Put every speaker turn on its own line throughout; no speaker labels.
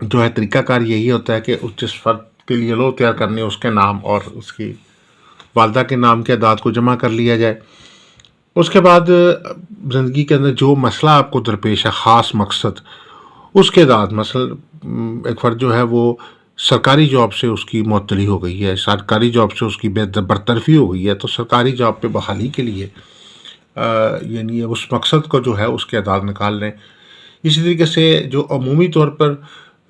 جو ہے طریقہ کار یہی ہوتا ہے کہ اس جس فرد کے لیے لوح تیار کرنی ہے اس کے نام اور اس کی والدہ کے نام کے اعداد کو جمع کر لیا جائے۔ اس کے بعد زندگی کے اندر جو مسئلہ آپ کو درپیش ہے، خاص مقصد، اس کے اعداد، مثلا ایک فرد جو ہے وہ سرکاری جاب سے اس کی معطلی ہو گئی ہے، سرکاری جاب سے اس کی برطرفی ہو گئی ہے، تو سرکاری جاب پہ بحالی کے لیے یعنی اس مقصد کو جو ہے اس کے اعداد نکال لیں۔ اسی طریقے سے جو عمومی طور پر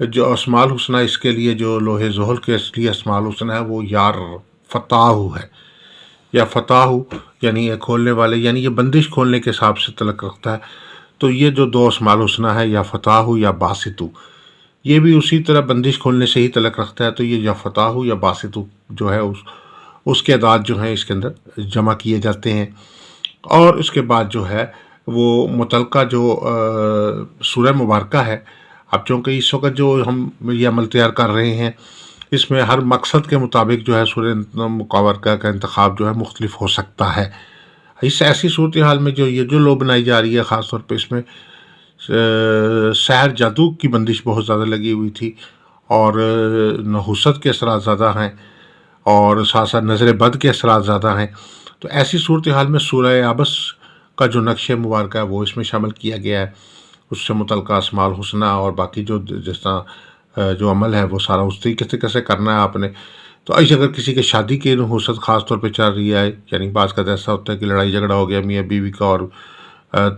جو اسماء الحسنہ، اس کے لیے جو لوح ذہل کے اصلی اسماء الحسنہ ہے وہ یار فتاح ہے، یا فتاح یعنی یہ کھولنے والے، یعنی یہ بندش کھولنے کے حساب سے تعلق رکھتا ہے۔ تو یہ جو دو اسماء الحسنہ ہے، یا فتاح یا باسط، یہ بھی اسی طرح بندش کھولنے سے ہی تعلق رکھتا ہے۔ تو یہ یا فتاح یا باسط جو ہے اس کے اعداد جو ہیں اس کے اندر جمع کیے جاتے ہیں۔ اور اس کے بعد جو ہے وہ متعلقہ جو سورہ مبارکہ ہے، اب چونکہ اس وقت جو ہم یہ عمل تیار کر رہے ہیں، اس میں ہر مقصد کے مطابق جو ہے سورہ مبارکہ کا انتخاب جو ہے مختلف ہو سکتا ہے۔ اس ایسی صورتحال میں جو لو بنائی جا رہی ہے، خاص طور پہ اس میں سحر جادو کی بندش بہت زیادہ لگی ہوئی تھی، اور نحوست کے اثرات زیادہ ہیں، اور ساتھ ساتھ نظر بد کے اثرات زیادہ ہیں۔ تو ایسی صورتحال میں سورہ عبس کا جو نقش مبارکہ ہے وہ اس میں شامل کیا گیا ہے، اس سے متعلقہ اسماء الحسنہ اور باقی جو جس طرح جو عمل ہے وہ سارا اس طریقے سے کرنا ہے آپ نے۔ تو ایسے اگر کسی کے شادی کی نحوست خاص طور پہ چل رہی ہے، یعنی بعض کا ایسا ہوتا ہے کہ لڑائی جھگڑا ہو گیا میاں بیوی کا، اور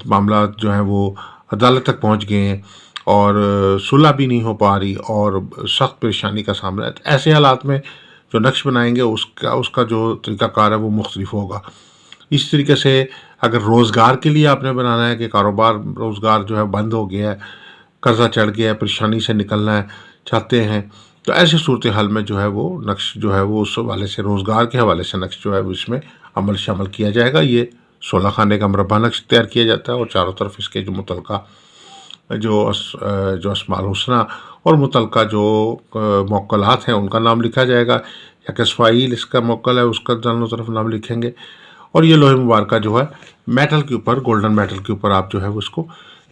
معاملات جو ہیں وہ عدالت تک پہنچ گئے ہیں، اور صلح بھی نہیں ہو پا رہی، اور سخت پریشانی کا سامنا ہے، تو ایسے حالات میں جو نقش بنائیں گے اس کا جو طریقہ کار ہے وہ مختلف ہوگا۔ اس طریقے سے اگر روزگار کے لیے آپ نے بنانا ہے کہ کاروبار روزگار جو ہے بند ہو گیا ہے، قرضہ چڑھ گیا ہے، پریشانی سے نکلنا ہے چاہتے ہیں، تو ایسی صورتحال میں جو ہے وہ نقش جو ہے وہ اس حوالے سے، روزگار کے حوالے سے نقش جو ہے اس میں عمل شامل کیا جائے گا۔ یہ 16 خانے کا مربع نقش تیار کیا جاتا ہے، اور چاروں طرف اس کے جو متعلقہ جو اسماء الحسنہ اور متعلقہ جو موکلات ہیں ان کا نام لکھا جائے گا، یا کسفائیل اس کا موکل ہے اس کا دونوں طرف نام لکھیں گے۔ اور یہ لوح مبارکہ جو ہے میٹل کے اوپر، گولڈن میٹل کے اوپر آپ جو ہے وہ اس کو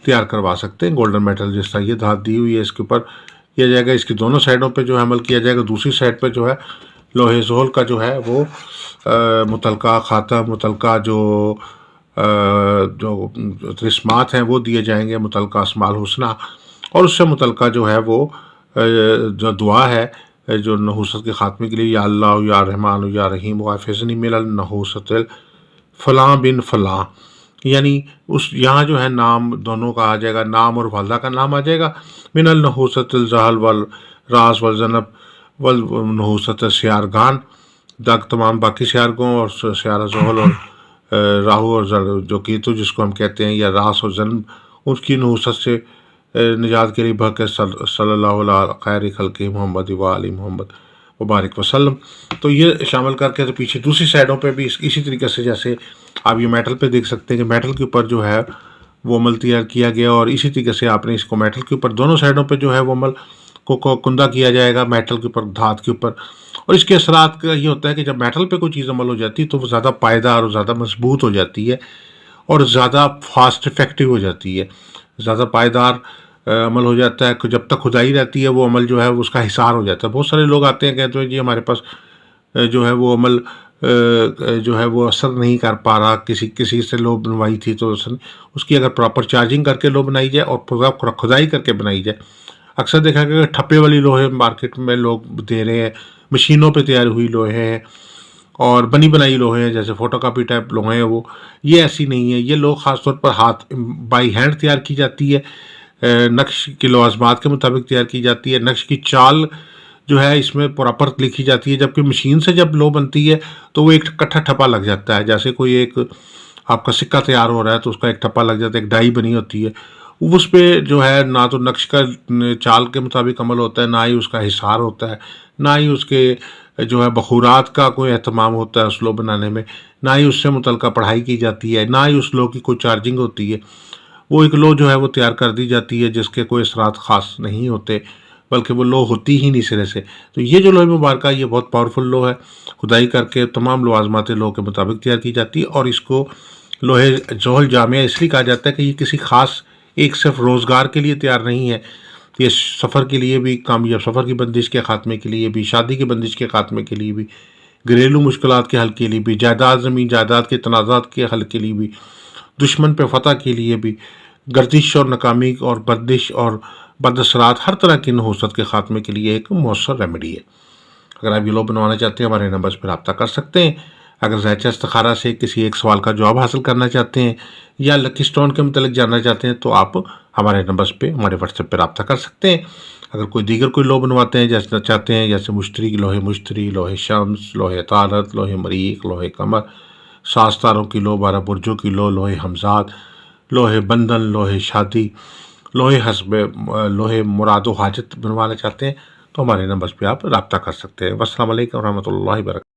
تیار کروا سکتے ہیں۔ گولڈن میٹل جس طرح یہ دھات دی ہوئی ہے اس کے اوپر کیا جائے گا، اس کی دونوں سائڈوں پہ جو ہے عمل کیا جائے گا۔ دوسری سائڈ پہ جو ہے لوح ذہل کا جو ہے وہ متعلقہ خاتم، متعلقہ جو رسمات ہیں وہ دیے جائیں گے، متعلقہ اسماء الحسنہ، اور اس سے متعلقہ جو ہے وہ جو دعا ہے جو نحوست کے خاتمے کے لیے، یا اللہ یا رحمان یا رحیم وحفظنی من النحوست فلاں بن فلاں، یعنی یہاں جو ہے نام دونوں کا آ جائے گا، نام اور والدہ کا نام آ جائے گا، من النحوست الزحل والراس والذنب والنحوست سیارگان، تمام باقی سیارگوں، اور سیارہ زحل اور راہو اور جو کیتو جس کو ہم کہتے ہیں، یا راس اور ذنب، اس کی نحوست سے نجات کے لیے بھر صلی اللہ علیہ خیر خلق محمد و آل محمد وبارک وسلم۔ تو یہ شامل کر کے تو پیچھے دوسری سائڈوں پہ بھی اسی طریقے سے، جیسے آپ یہ میٹل پہ دیکھ سکتے ہیں کہ میٹل کے اوپر جو ہے وہ عمل تیار کیا گیا، اور اسی طریقے سے آپ نے اس کو میٹل کے اوپر دونوں سائڈوں پہ جو ہے وہ عمل کو کندہ کیا جائے گا، میٹل کے اوپر، دھات کے اوپر۔ اور اس کے اثرات کا یہ ہوتا ہے کہ جب میٹل پہ کوئی چیز عمل ہو جاتی ہے تو وہ زیادہ پائیدار اور زیادہ مضبوط ہو جاتی ہے، اور زیادہ فاسٹ افیکٹو ہو جاتی ہے، زیادہ پائیدار عمل ہو جاتا ہے۔ جب تک کھدائی رہتی ہے وہ عمل جو ہے اس کا حصار ہو جاتا ہے۔ بہت سارے لوگ آتے ہیں کہتے ہیں جی ہمارے پاس جو ہے وہ عمل جو ہے وہ اثر نہیں کر پا رہا، کسی سے لو بنوائی تھی تو اس کی اگر پراپر چارجنگ کر کے لو بنائی جائے اور کھدائی کر کے بنائی جائے۔ اکثر دیکھا گیا کہ ٹھپے والی لوہے مارکیٹ میں لوگ دے رہے ہیں، مشینوں پہ تیار ہوئی لوہے ہیں، اور بنی بنائی لوہے ہیں، جیسے فوٹو کاپی ٹائپ لوہے ہیں، وہ یہ ایسی نہیں ہے۔ یہ لوگ خاص طور پر ہاتھ بائی ہینڈ تیار کی جاتی ہے، نقش کی لوازمات کے مطابق تیار کی جاتی ہے، نقش کی چال جو ہے اس میں پراپر لکھی جاتی ہے، جبکہ مشین سے جب لو بنتی ہے تو وہ ایک کٹھا ٹھپا لگ جاتا ہے، جیسے کوئی ایک آپ کا سکہ تیار ہو رہا ہے تو اس کا ایک ٹھپا لگ جاتا ہے، ایک ڈائی بنی ہوتی ہے، اس پہ جو ہے نہ تو نقش کا چال کے مطابق عمل ہوتا ہے، نہ ہی اس کا حصار ہوتا ہے، نہ ہی اس کے جو ہے بخورات کا کوئی اہتمام ہوتا ہے اس لو بنانے میں، نہ ہی اس سے متعلقہ پڑھائی کی جاتی ہے، نہ ہی اس لو کی کوئی چارجنگ ہوتی ہے۔ وہ ایک لو جو ہے وہ تیار کر دی جاتی ہے جس کے کوئی اثرات خاص نہیں ہوتے، بلکہ وہ لو ہوتی ہی نہیں سرے سے۔ تو یہ جو لوح مبارکہ یہ بہت پاورفل لو ہے، کھدائی کر کے تمام لوازمات لو کے مطابق تیار کی جاتی ہے، اور اس کو لوح ذہل جامعہ اس لیے کہا جاتا ہے کہ یہ کسی خاص ایک صرف روزگار کے لیے تیار نہیں ہے، تو یہ سفر کے لیے بھی، کامیاب سفر کی بندش کے خاتمے کے لیے بھی، شادی کی بندش کے خاتمے کے لیے بھی، گھریلو مشکلات کے حل کے لیے بھی، جائیداد زمین جائیداد کے تنازعات کے حل کے لیے بھی، دشمن پہ فتح کے لیے بھی، گردش اور ناکامی اور بردش اور بد اثرات ہر طرح کی نحوست کے خاتمے کے لیے ایک مؤثر ریمیڈی ہے۔ اگر آپ یہ لو بنوانا چاہتے ہیں ہمارے نمبرز پہ رابطہ کر سکتے ہیں۔ اگر ذائچہ استخارہ سے کسی ایک سوال کا جواب حاصل کرنا چاہتے ہیں یا لکی اسٹون کے متعلق جاننا چاہتے ہیں تو آپ ہمارے نمبرز پہ ہمارے واٹس ایپ پہ رابطہ کر سکتے ہیں۔ اگر کوئی دیگر کوئی لو بنواتے ہیں جیسے چاہتے ہیں، جیسے مشتری، لوہے شمس، لوہے طارت، لوہے مریخ، لوہے قمر، 7 ستاروں کی لو، 12 برجوں کی لو، لوہے حمزات، لوہے بندھن، لوہے شادی، لوہے مراد و حاجت بنوانا چاہتے ہیں تو ہمارے نمبرز پہ آپ رابطہ کر سکتے ہیں۔ السلام علیکم ورحمۃ اللہ وبرکاتہ۔